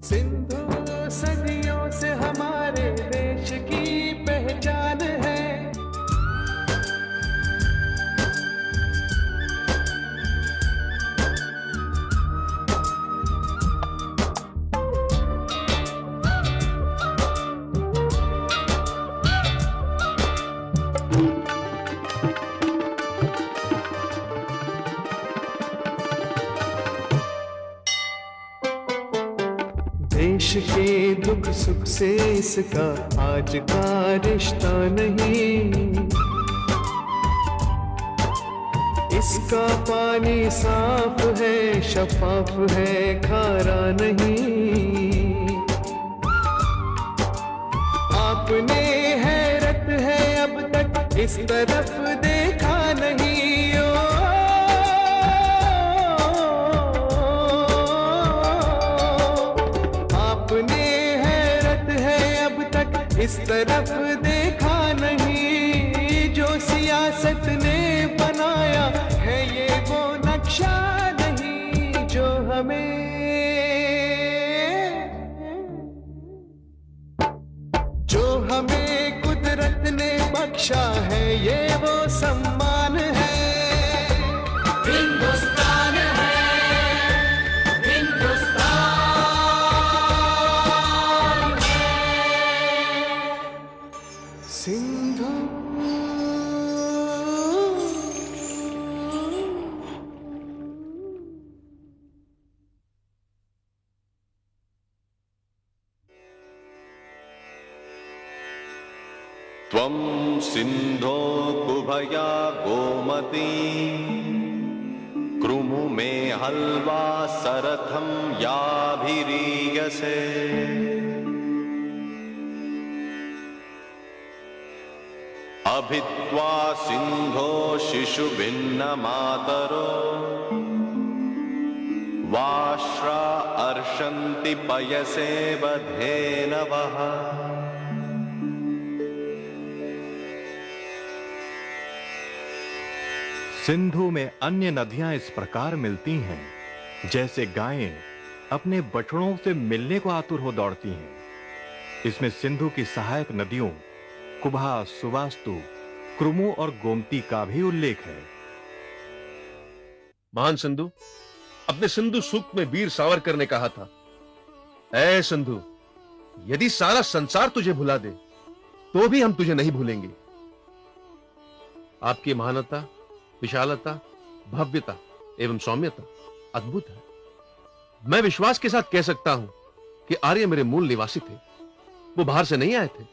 सिंधु सदियों से हमारे देश की पहचान है। देश के दुख सुख से इसका आज का रिश्ता नहीं, इसका पानी साफ है, शफाफ है, खारा नहीं। आपने हैरत है अब तक इस तरफ देखा नहीं। इस तरफ देखा नहीं, जो सियासत ने बनाया है ये वो नक्शा नहीं, जो हमें कुदरत ने बख्शा है ये वो सम्मान है। हिंदुस्तान है, हिंदुस्तान सिंधु। त्वं सिन्धो कुभया गोमती कृमु मे हल्वा सरथं याभिरीयसे। अभित्वा सिंधो शिशु भिन्न मातरो वाश्रा अर्षन्ति पयसे बधेनवः। सिंधु में अन्य नदियां इस प्रकार मिलती हैं जैसे गायें अपने बछड़ों से मिलने को आतुर हो दौड़ती हैं। इसमें सिंधु की सहायक नदियों कुभा, सुवास्तु, कृमु और गोमती का भी उल्लेख है। महान सिंधु, अपने सिंधु सूक्त में वीर सावरकर ने कहा था, ऐ सिंधु, यदि सारा संसार तुझे भुला दे तो भी हम तुझे नहीं भूलेंगे। आपकी महानता, विशालता, भव्यता एवं सौम्यता अद्भुत है। मैं विश्वास के साथ कह सकता हूं कि आर्य मेरे मूल निवासी थे, वो बाहर से नहीं आए थे।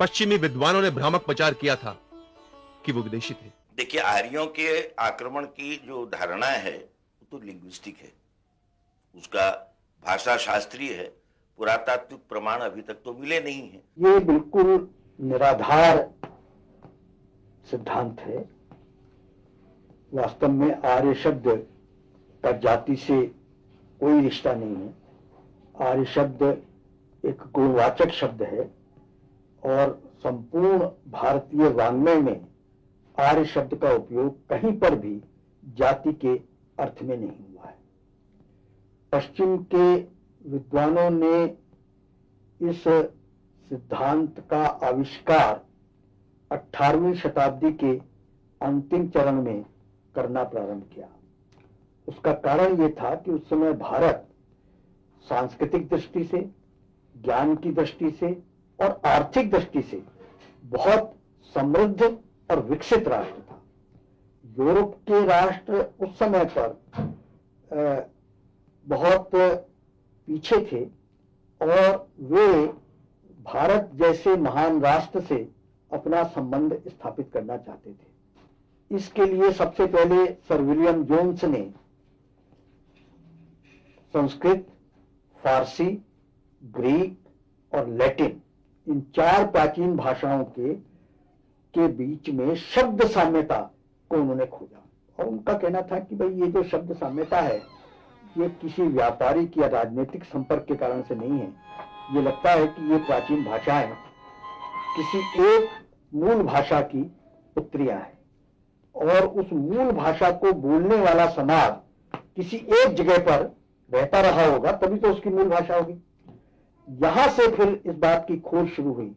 पश्चिमी विद्वानों ने भ्रामक प्रचार किया था कि वो विदेशी थे। देखिए, आर्यों के आक्रमण की जो धारणा है वो तो लिंग्विस्टिक है, उसका भाषा शास्त्रीय है, पुरातात्विक प्रमाण अभी तक तो मिले नहीं है। ये बिल्कुल निराधार सिद्धांत है। वास्तव में आर्य शब्द का जाति से कोई रिश्ता नहीं है। आर्य शब्द एक गुणवाचक शब्द है और संपूर्ण भारतीय वाङ्मय में आर्य शब्द का उपयोग कहीं पर भी जाति के अर्थ में नहीं हुआ है। पश्चिम के विद्वानों ने इस सिद्धांत का आविष्कार 18वीं शताब्दी के अंतिम चरण में करना प्रारंभ किया। उसका कारण यह था कि उस समय भारत सांस्कृतिक दृष्टि से, ज्ञान की दृष्टि से और आर्थिक दृष्टि से बहुत समृद्ध और विकसित राष्ट्र था। यूरोप के राष्ट्र उस समय पर बहुत पीछे थे और वे भारत जैसे महान राष्ट्र से अपना संबंध स्थापित करना चाहते थे। इसके लिए सबसे पहले सर विलियम जोन्स ने संस्कृत, फारसी, ग्रीक और लैटिन इन 4 प्राचीन भाषाओं के बीच में शब्द साम्यता को उन्होंने खोजा और उनका कहना था कि भाई ये जो शब्द साम्यता है ये किसी व्यापारिक या राजनीतिक संपर्क के कारण से नहीं है। ये लगता है कि ये प्राचीन भाषाएं किसी एक मूल भाषा की पुत्रियां हैं और उस मूल भाषा को बोलने वाला समाज किसी एक जगह पर रहता रहा होगा तभी तो उसकी मूल भाषा होगी। यहां से फिर इस बात की खोज शुरू हुई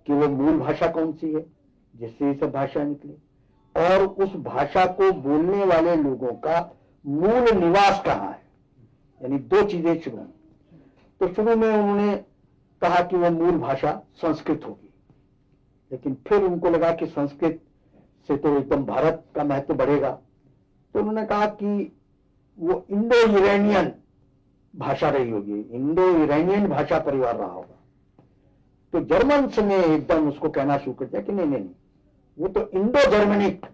कि वो मूल भाषा कौन सी है जिससे ये सब भाषा निकली, और उस भाषा को बोलने वाले लोगों का मूल निवास कहाँ है, यानी दो चीजें शुरू हुई। तो शुरू में उन्होंने कहा कि वो मूल भाषा संस्कृत होगी, लेकिन फिर उनको लगा कि संस्कृत से तो एकदम भारत का महत्व बढ़ेगा, तो उन्होंने कहा कि वो इंडो यूरेनियन भाषा रही होगी, इंडो यूरेनियन भाषा परिवार रहा होगा। तो जर्मन्स ने एकदम उसको कहना शुरू कर दिया कि नहीं नहीं नहीं, वो तो Indo Germanic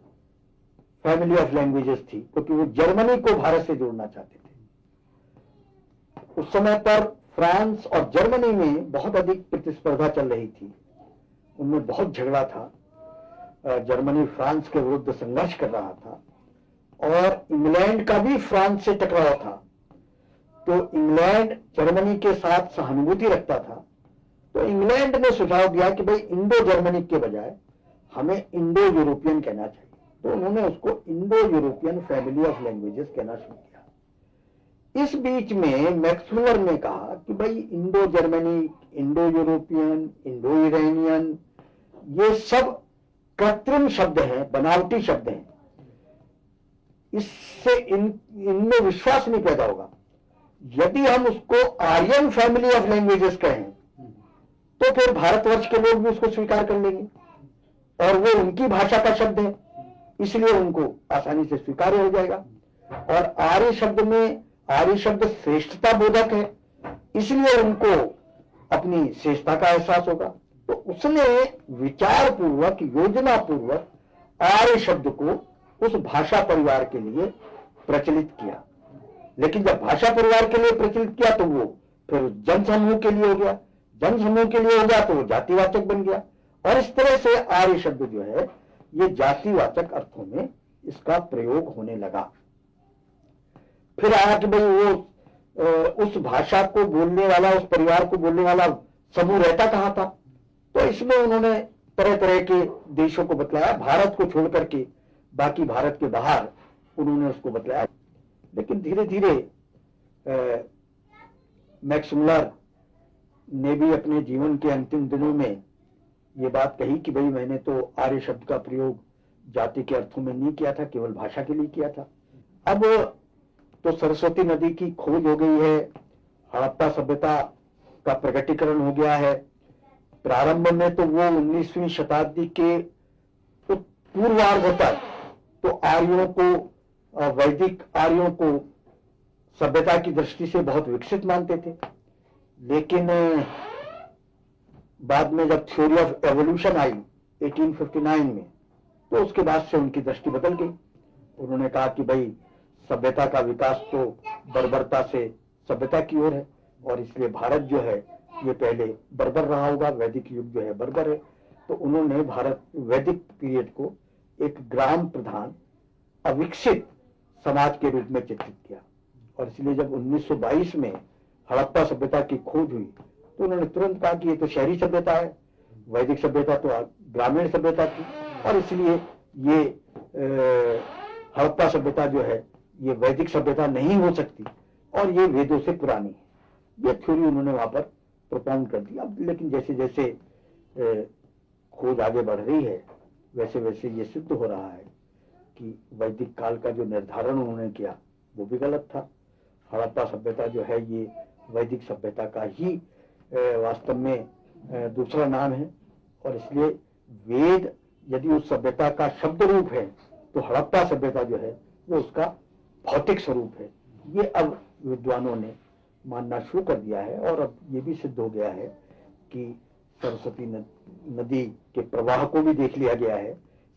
family of languages थी, क्योंकि वो जर्मनी को भारत से जोड़ना चाहते थे। उस समय पर फ्रांस और जर्मनी में बहुत अधिक प्रतिस्पर्धा चल रही थी, उनमें बहुत झगड़ा था। जर्मनी फ्रांस के विरुद्ध संघर्ष कर रहा था और इंग्लैंड का भी फ्रांस से टकराव था। तो इंग्लैंड जर्मनी के साथ सहानुभूति रखता था, तो इंग्लैंड ने सुझाव दिया कि भाई इंडो जर्मनिक के बजाय हमें इंडो यूरोपियन कहना चाहिए। तो उन्होंने उसको Indo European family of languages कहना शुरू किया। इस बीच में मैक्सवेलर ने कहा कि भाई Indo Germanic, Indo European, Indo Uranian ये सब कृत्रिम शब्द हैं, बनावटी शब्द हैं, इससे इनमें विश्वास नहीं पैदा होगा। यदि हम उसको आर्यन फैमिली ऑफ लैंग्वेजेस कहें तो फिर भारतवर्ष के लोग भी उसको स्वीकार कर लेंगे, और वो उनकी भाषा का शब्द है, इसलिए उनको आसानी से स्वीकार्य हो जाएगा। और आर्य शब्द में, आर्य शब्द श्रेष्ठता बोधक है, इसलिए उनको अपनी श्रेष्ठता का एहसास होगा। तो उसने विचार पूर्वक, योजना पूर्वक आर्य शब्द को उस भाषा परिवार के लिए प्रचलित किया। लेकिन जब भाषा परिवार के लिए प्रचलित किया तो वो फिर जनसमूह के लिए हो गया, जनसमूह के लिए हो गया तो वो जातिवाचक बन गया, और इस तरह से आर्य शब्द जो है ये जातिवाचक अर्थों में इसका प्रयोग होने लगा। फिर आया कि भाई वो उस भाषा को बोलने वाला, उस परिवार को बोलने वाला समूह रहता कहां था, तो इसमें उन्होंने तरह तरह के देशों को बतलाया, भारत को छोड़ करके बाकी भारत के बाहर उन्होंने उसको बतलाया। लेकिन धीरे धीरे मैक्सवेलर ने भी अपने जीवन के अंतिम दिनों में ये बात कही कि भाई मैंने तो आर्य शब्द का प्रयोग जाति के अर्थों में नहीं किया था, केवल भाषा के लिए किया था। अब तो सरस्वती नदी की खोज हो गई है, हड़प्पा सभ्यता का प्रकटीकरण हो गया है। प्रारंभ में तो वो 19वीं शताब्दी के पूर्वार्ध तक तो आर्यों को, वैदिक आर्यों को सभ्यता की दृष्टि से बहुत विकसित मानते थे, लेकिन बाद में जब थ्योरी ऑफ एवोल्यूशन आई 1859 में, तो उसके बाद से उनकी दृष्टि बदल गई। उन्होंने कहा कि भाई सभ्यता का विकास तो बर्बरता से सभ्यता की ओर है, और इसलिए भारत जो है ये पहले बर्बर रहा होगा, वैदिक युग जो है बर्बर है। तो उन्होंने भारत वैदिक पीरियड को एक ग्राम प्रधान अविकसित समाज के रूप में चित्रित किया, और इसलिए जब 1922 में हड़प्पा सभ्यता की खोज हुई तो उन्होंने तुरंत कहा कि ये तो शहरी सभ्यता है, वैदिक सभ्यता तो ग्रामीण सभ्यता थी, और इसलिए ये हड़प्पा सभ्यता जो है ये वैदिक सभ्यता नहीं हो सकती, और ये वेदों से पुरानी है। ये थ्योरी उन्होंने वहां पर प्रोपाउंड कर दी। अब लेकिन जैसे जैसे खोज आगे बढ़ रही है वैसे वैसे ये सिद्ध हो रहा है कि वैदिक काल का जो निर्धारण उन्होंने किया वो भी गलत था। हड़प्पा सभ्यता जो है ये वैदिक सभ्यता का ही वास्तव में दूसरा नाम है, और इसलिए वेद यदि उस सभ्यता का शब्द रूप है तो हड़प्पा सभ्यता जो है वो उसका भौतिक स्वरूप है। ये अब विद्वानों ने मानना शुरू कर दिया है, और अब ये भी सिद्ध हो गया है कि सरस्वती नदी के प्रवाह को भी देख लिया गया है,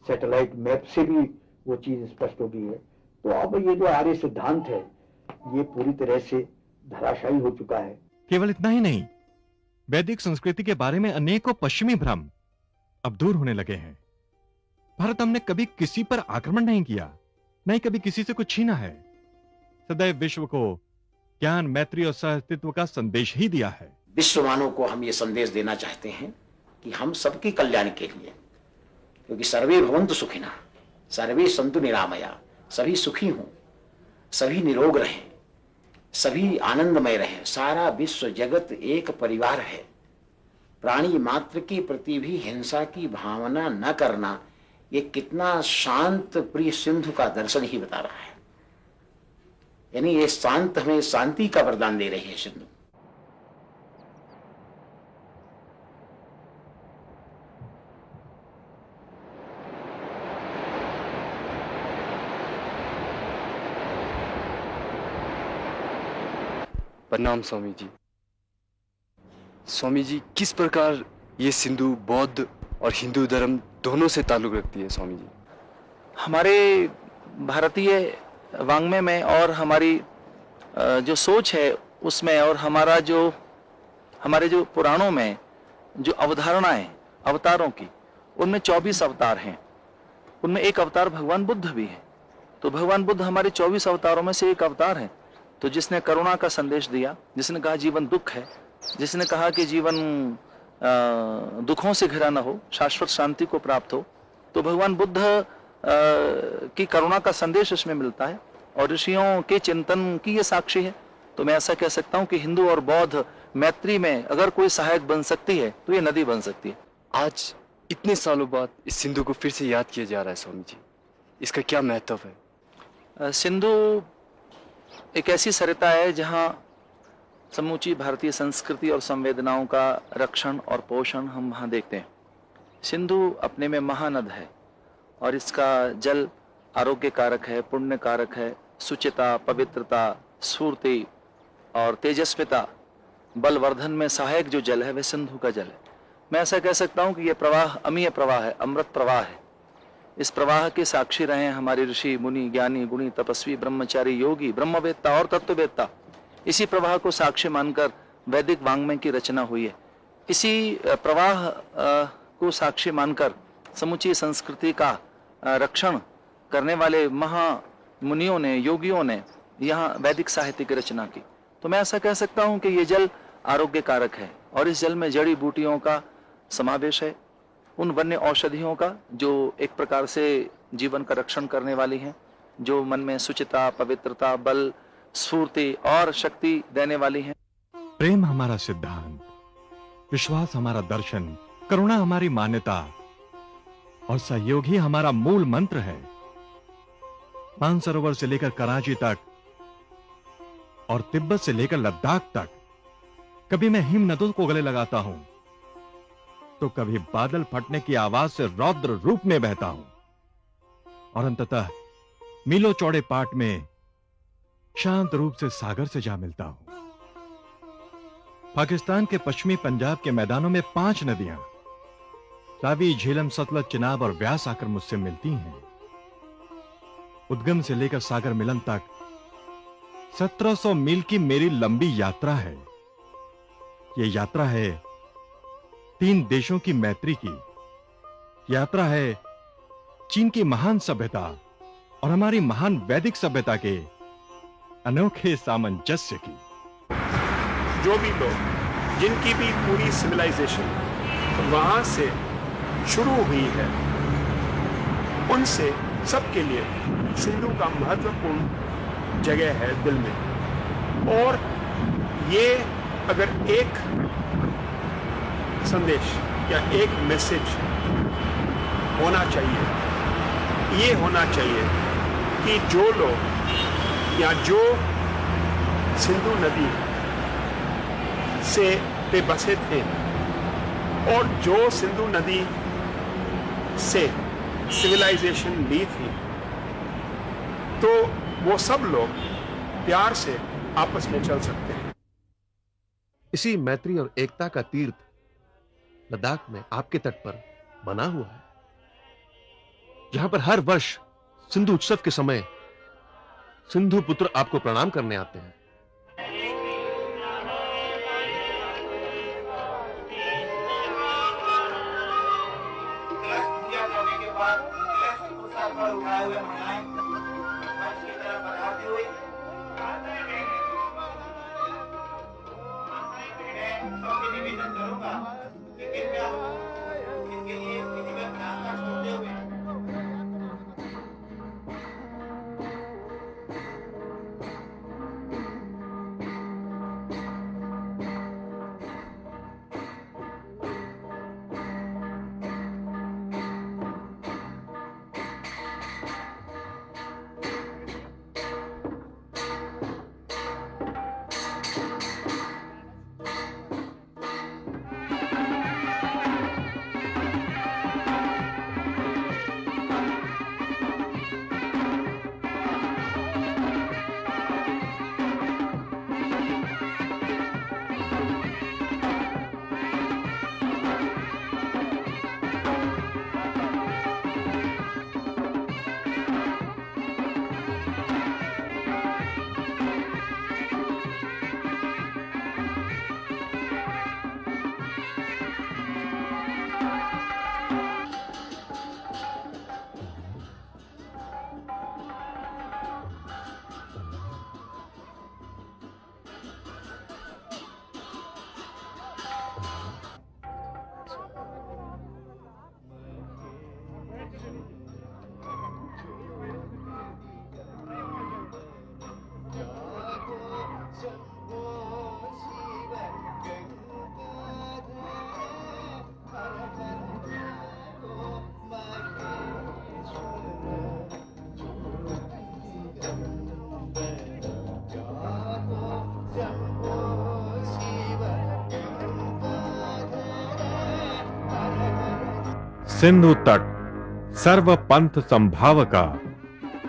सैटेलाइट मैप से भी वो चीज स्पष्ट हो गई है। तो अब ये जो आर्य सिद्धांत है ये पूरी तरह से धराशायी हो चुका है। केवल इतना ही नहीं, वैदिक संस्कृति के बारे में अनेकों पश्चिमी भ्रम अब दूर होने लगे हैं। भारत हमने कभी किसी पर आक्रमण नहीं किया, नहीं कभी किसी से कुछ छीना है, सदैव विश्व को ज्ञान, मैत्री और सहअस्तित्व का संदेश ही दिया है। विश्वमानव को हम ये संदेश देना चाहते हैं कि हम सबकी कल्याण के लिए, क्योंकि सर्वे भवन्तु सुखिनः, सर्वे सन्तु निरामया, सभी सुखी हों, सभी निरोग रहें, सभी आनंदमय रहे, सारा विश्व जगत एक परिवार है, प्राणी मात्र के प्रति भी हिंसा की भावना न करना, ये कितना शांत प्रिय सिंधु का दर्शन ही बता रहा है। यानी ये शांत हमें शांति का वरदान दे रही है सिंधु। प्रणाम स्वामी जी। स्वामी जी, किस प्रकार ये सिंधु बौद्ध और हिंदू धर्म दोनों से ताल्लुक रखती है स्वामी जी? हमारे भारतीय वाङ्मय में और हमारी जो सोच है उसमें और हमारे जो पुराणों में जो अवधारणाएं अवतारों की, उनमें 24 अवतार हैं। उनमें एक अवतार भगवान बुद्ध भी है। तो भगवान बुद्ध हमारे 24 अवतारों में से एक अवतार है। तो जिसने करुणा का संदेश दिया, जिसने कहा जीवन दुख है, जिसने कहा कि जीवन दुखों से घिरा न हो, शाश्वत शांति को प्राप्त हो, तो भगवान बुद्ध की करुणा का संदेश इसमें मिलता है और ऋषियों के चिंतन की ये साक्षी है। तो मैं ऐसा कह सकता हूं कि हिंदू और बौद्ध मैत्री में अगर कोई सहायक बन सकती है तो ये नदी बन सकती है। आज इतने सालों बाद इस सिंधु को फिर से याद किया जा रहा है स्वामी जी, इसका क्या महत्व है? सिंधु एक ऐसी सरिता है जहां समूची भारतीय संस्कृति और संवेदनाओं का रक्षण और पोषण हम वहां देखते हैं। सिंधु अपने में महानद है और इसका जल आरोग्य कारक है, पुण्य कारक है, सुचिता, पवित्रता, स्फूर्ति और तेजस्विता, बलवर्धन में सहायक जो जल है वह सिंधु का जल है। मैं ऐसा कह सकता हूं कि यह प्रवाह अमीय प्रवाह है, अमृत प्रवाह है। इस प्रवाह के साक्षी रहे हैं हमारे ऋषि, मुनि, ज्ञानी, गुणी, तपस्वी, ब्रह्मचारी, योगी, ब्रह्मवेत्ता और तत्ववेत्ता। इसी प्रवाह को साक्ष्य मानकर वैदिक वाङ्मय की रचना हुई है। इसी प्रवाह को साक्ष्य मानकर समुची संस्कृति का रक्षण करने वाले महामुनियों ने, योगियों ने यहाँ वैदिक साहित्य की रचना की। तो मैं ऐसा कह सकता हूँ कि ये जल आरोग्य कारक है और इस जल में जड़ी बूटियों का समावेश है, उन वन्य औषधियों का जो एक प्रकार से जीवन का रक्षण करने वाली हैं, जो मन में सुचिता, पवित्रता, बल, स्फूर्ति और शक्ति देने वाली हैं। प्रेम हमारा सिद्धांत, विश्वास हमारा दर्शन, करुणा हमारी मान्यता और सहयोग ही हमारा मूल मंत्र है। मानसरोवर से लेकर कराची तक और तिब्बत से लेकर लद्दाख तक कभी मैं हिम नदों को गले लगाता हूं तो कभी बादल फटने की आवाज से रौद्र रूप में बहता हूं और अंततः मीलों चौड़े पाट में शांत रूप से सागर से जा मिलता हूं। पाकिस्तान के पश्चिमी पंजाब के मैदानों में 5 नदियां रावी, झेलम, सतलज, चिनाब और व्यास आकर मुझसे मिलती हैं। उद्गम से लेकर सागर मिलन तक 1700 मील की मेरी लंबी यात्रा है। यह यात्रा है 3 देशों की मैत्री की, यात्रा है चीन की महान सभ्यता और हमारी महान वैदिक सभ्यता के अनोखे सामंजस्य की। जो भी लोग, जिनकी भी पूरी सिविलाइजेशन वहां से शुरू हुई है, उनसे सबके लिए सिंधु का महत्वपूर्ण जगह है दिल में। और ये अगर एक संदेश या एक मैसेज होना चाहिए, ये होना चाहिए कि जो लोग या जो सिंधु नदी से पे बसे थे और जो सिंधु नदी से सिविलाइजेशन ली थी, तो वो सब लोग प्यार से आपस में चल सकते हैं। इसी मैत्री और एकता का तीर्थ लद्दाख में आपके तट पर बना हुआ है, जहां पर हर वर्ष सिंधु उत्सव के समय सिंधु पुत्र आपको प्रणाम करने आते हैं। सिंधु तट सर्व पंथ संभाव का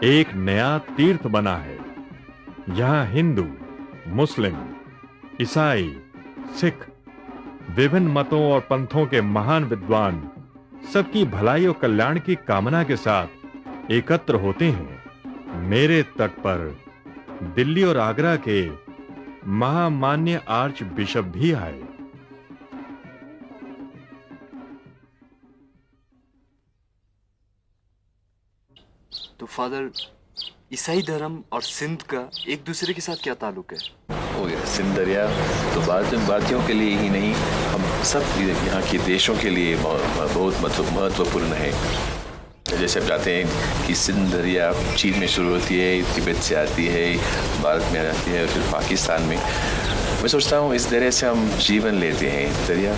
एक नया तीर्थ बना है। यहां हिंदू, मुस्लिम, ईसाई, सिख, विभिन्न मतों और पंथों के महान विद्वान सबकी भलाई और कल्याण की कामना के साथ एकत्र होते हैं। मेरे तट पर दिल्ली और आगरा के महामान्य आर्च बिशप भी आए। तो फादर, ईसाई धर्म और सिंध का एक दूसरे के साथ क्या ताल्लुक है? सिंध दरिया तो भारतीयों के लिए ही नहीं, हम सब यहाँ के देशों के लिए बहुत महत्वपूर्ण है। जैसे आप जानते हैं कि सिंध दरिया चीन में शुरू होती है, तिब्बत से आती है, भारत में आती है और फिर पाकिस्तान में। मैं सोचता हूँ इस दरिया से हम जीवन लेते हैं। दरिया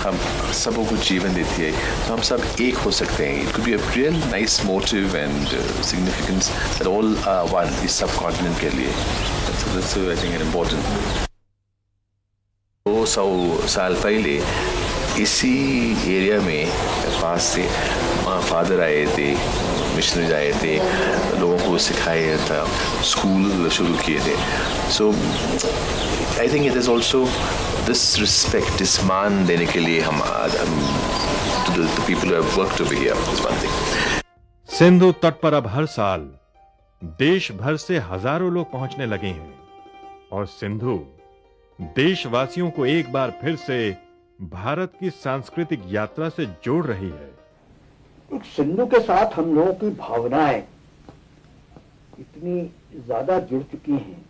हम सबों को जीवन देती है, तो हम सब एक हो सकते हैं। It could be a real nice motive and significance that all are one इस सब कॉन्टिनेंट के लिए। That's I think important. 200 साल पहले इसी एरिया में पास से फादर आए थे, मिशनरीज आए थे, लोगों को सिखाया था, स्कूल शुरू किए थे। So I think it is also this respect, इस मान देने के लिए हम to the people who have worked over here is one thing. Sindhu तट पर अब हर साल देश भर से हजारों लोग पहुंचने लगे हैं और सिंधु देशवासियों को एक बार फिर से भारत की सांस्कृतिक यात्रा से जोड़ रही है। सिंधु के साथ हम लोगों की भावनाएं इतनी ज्यादा जुड़ चुकी हैं,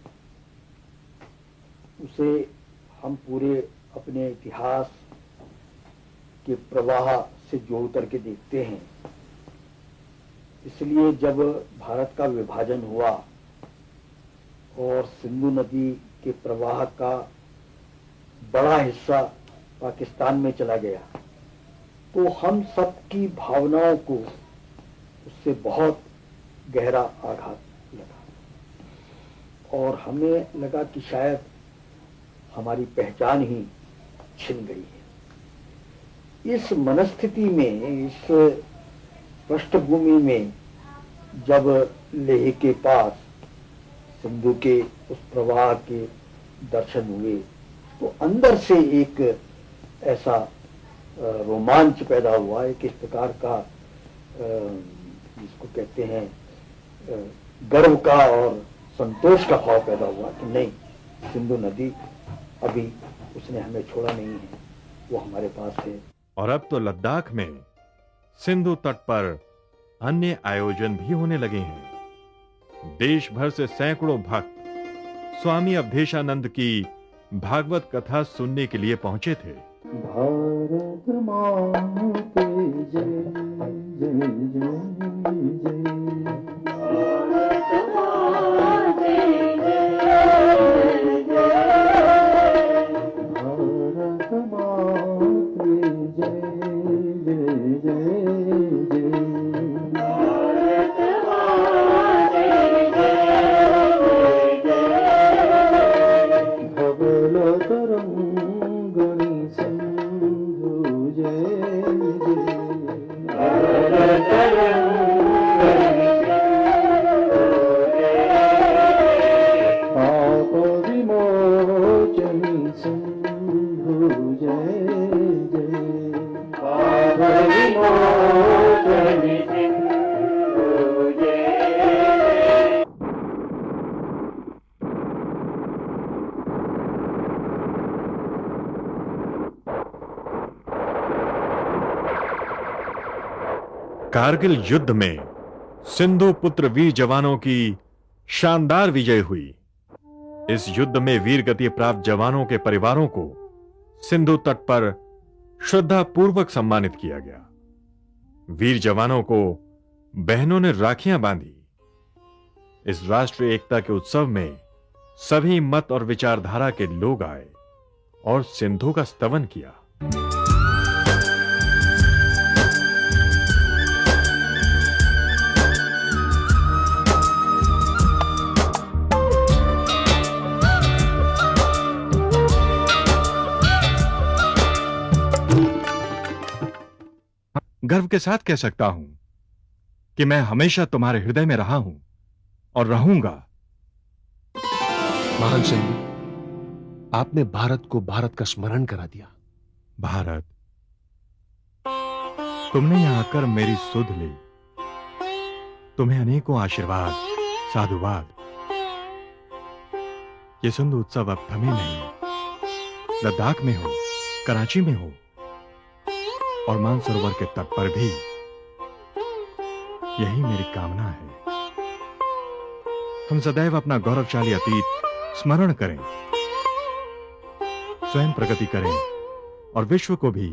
उसे हम पूरे अपने इतिहास के प्रवाह से जोड़ करके देखते हैं। इसलिए जब भारत का विभाजन हुआ और सिंधु नदी के प्रवाह का बड़ा हिस्सा पाकिस्तान में चला गया, तो हम सब की भावनाओं को उससे बहुत गहरा आघात लगा और हमें लगा कि शायद हमारी पहचान ही छिन गई है। इस मनस्थिति में, इस पृष्ठभूमि में जब लेह के पास सिंधु के उस प्रवाह के दर्शन हुए, तो अंदर से एक ऐसा रोमांच पैदा हुआ, एक इस प्रकार का जिसको कहते हैं गर्व का और संतोष का भाव पैदा हुआ कि नहीं, सिंधु नदी अभी उसने हमें छोड़ा नहीं है, वो हमारे पास है। और अब तो लद्दाख में सिंधु तट पर अन्य आयोजन भी होने लगे हैं। देश भर से सैकड़ों भक्त स्वामी अवधेशानंद की भागवत कथा सुनने के लिए पहुंचे थे। भारत माँ के जय जय जय जय, भारत माँ के जय जय जय, भारत माँ के जय जय जय जय, भारत माँ के जय जय जय, धवल तरंगणी सिंधु जय जय, धवल तरंगणी सिंधु जय, पाप विमोचनी सिंधु जय जय, पाप विमोचनी सिंधु जय। कारगिल युद्ध में सिंधु पुत्र वीर जवानों की शानदार विजय हुई। इस युद्ध में वीर गति प्राप्त जवानों के परिवारों को सिंधु तट पर श्रद्धा पूर्वक सम्मानित किया गया। वीर जवानों को बहनों ने राखियां बांधी। इस राष्ट्रीय एकता के उत्सव में सभी मत और विचारधारा के लोग आए और सिंधु का स्तवन किया। गर्व के साथ कह सकता हूं कि मैं हमेशा तुम्हारे हृदय में रहा हूं और रहूंगा। महान सिंधु, आपने भारत को भारत का स्मरण करा दिया। भारत, तुमने यहां आकर मेरी सुध ली। तुम्हें अनेकों आशीर्वाद, साधुवाद। ये सिंधु उत्सव अब थमे नहीं। लद्दाख में हो, कराची में हो और मानसरोवर के तट पर भी यही मेरी कामना है। हम सदैव अपना गौरवशाली अतीत स्मरण करें, स्वयं प्रगति करें और विश्व को भी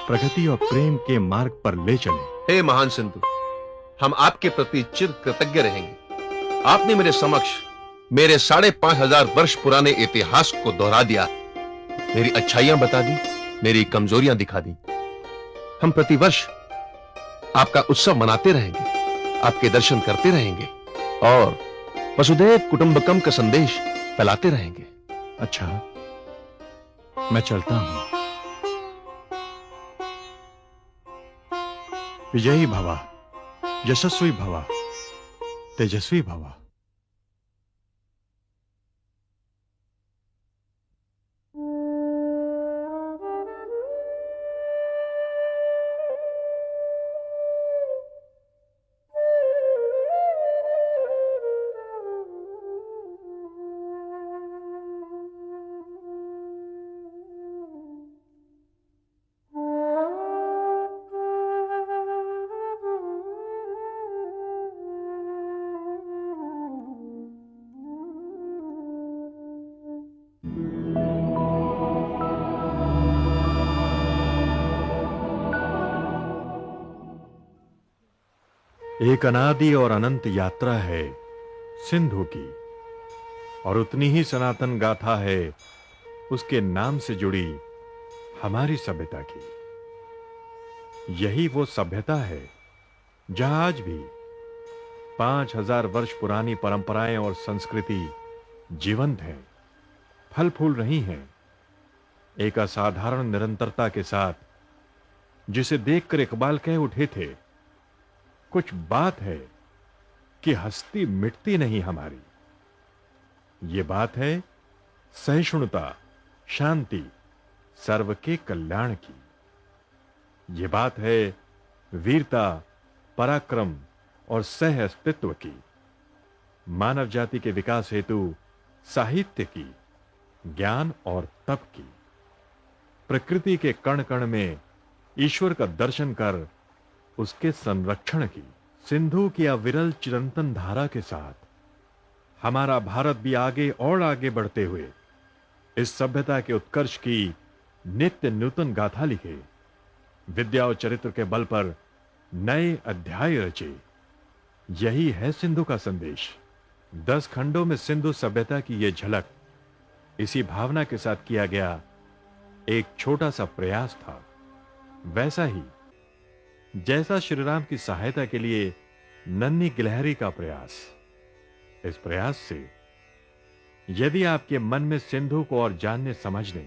प्रगति और प्रेम के मार्ग पर ले चलें। हे महान सिंधु, हम आपके प्रति चिर कृतज्ञ रहेंगे। आपने मेरे समक्ष मेरे 5,500 वर्ष पुराने इतिहास को दोहरा दिया, मेरी अच्छाइयां बता दी, मेरी कमजोरियां दिखा दी। हम प्रतिवर्ष आपका उत्सव मनाते रहेंगे, आपके दर्शन करते रहेंगे और वसुधैव कुटुंबकम का संदेश फैलाते रहेंगे। अच्छा, मैं चलता हूं। विजयी भवा, यशस्वी भवा, तेजस्वी भवा। एक अनादि और अनंत यात्रा है सिंधु की, और उतनी ही सनातन गाथा है उसके नाम से जुड़ी हमारी सभ्यता की। यही वो सभ्यता है जहां आज भी 5,000 वर्ष पुरानी परंपराएं और संस्कृति जीवंत हैं, फल फूल रही हैं, एक असाधारण निरंतरता के साथ, जिसे देखकर इकबाल कह उठे थे, कुछ बात है कि हस्ती मिटती नहीं हमारी। ये बात है सहिष्णुता, शांति, सर्व के कल्याण की। ये बात है वीरता, पराक्रम और सह अस्तित्व की, मानव जाति के विकास हेतु साहित्य की, ज्ञान और तप की, प्रकृति के कण कण में ईश्वर का दर्शन कर उसके संरक्षण की। सिंधु की अविरल चिरंतन धारा के साथ हमारा भारत भी आगे और आगे बढ़ते हुए इस सभ्यता के उत्कर्ष की नित्य नूतन गाथा लिखे, विद्या और चरित्र के बल पर नए अध्याय रचे। यही है सिंधु का संदेश। 10 खंडों में सिंधु सभ्यता की यह झलक इसी भावना के साथ किया गया एक छोटा सा प्रयास था। वैसा ही जैसा श्रीराम की सहायता के लिए नन्ही गिलहरी का प्रयास। इस प्रयास से यदि आपके मन में सिंधु को और जानने समझने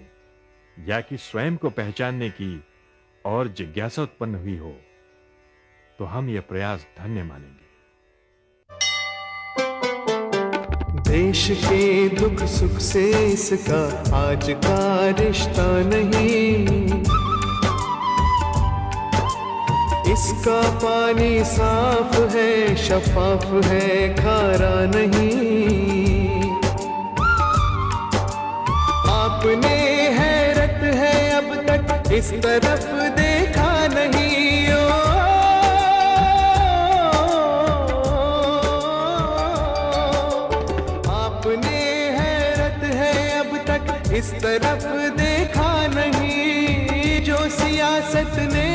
या कि स्वयं को पहचानने की और जिज्ञासा उत्पन्न हुई हो, तो हम यह प्रयास धन्य मानेंगे। देश के दुख सुख से इसका आज का रिश्ता नहीं, इसका पानी साफ है, शफाफ है, खारा नहीं। आपने हैरत है अब तक इस तरफ देखा नहीं। आपने हैरत है अब तक इस तरफ देखा नहीं। जो सियासत ने